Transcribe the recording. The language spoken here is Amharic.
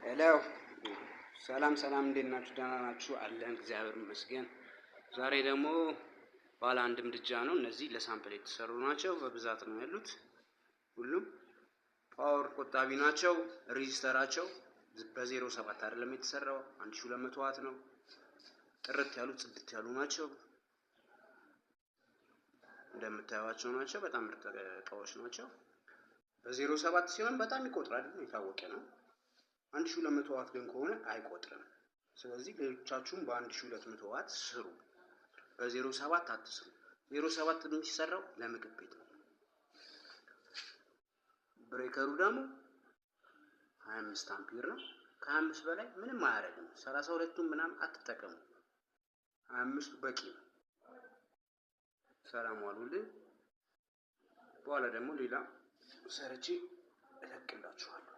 ሄሎ ሰላም ሰላም፣ እንዴት ናችሁ? ደህና ናችሁ? አለን እግዚአብሔር ይመስገን። ዛሬ ደግሞ ባለ አንድ ምድጃ ነው። እነዚህ ለሳምፕል የተሰሩ ናቸው። በብዛት ነው ያሉት። ሁሉም ፓወር ቆጣቢ ናቸው። ሬዚስተራቸው በ07 አይደለም የተሰራው 1200 ዋት ነው። ጥርት ያሉ ጽድት ያሉ ናቸው። እንደምታዩዋቸው ናቸው። በጣም ምርጥ እቃዎች ናቸው። በ07 ሲሆን በጣም ይቆጥራል፣ የታወቀ ነው። 1200 ዋት ግን ከሆነ አይቆጥርም። ስለዚህ ሌሎቻችሁም በ1200 ዋት ስሩ፣ በ07 አትስሩ። 07 የሚሰራው ለምግብ ቤት ነው። ብሬከሩ ደግሞ 25 አምፒር ነው። ከ25 በላይ ምንም አያደርግም። 32ቱን ምናምን አትጠቀሙ፣ 25ቱ በቂ ነው። ሰላም ዋሉልኝ። በኋላ ደግሞ ሌላ ሰርቼ እለቅላችኋለሁ።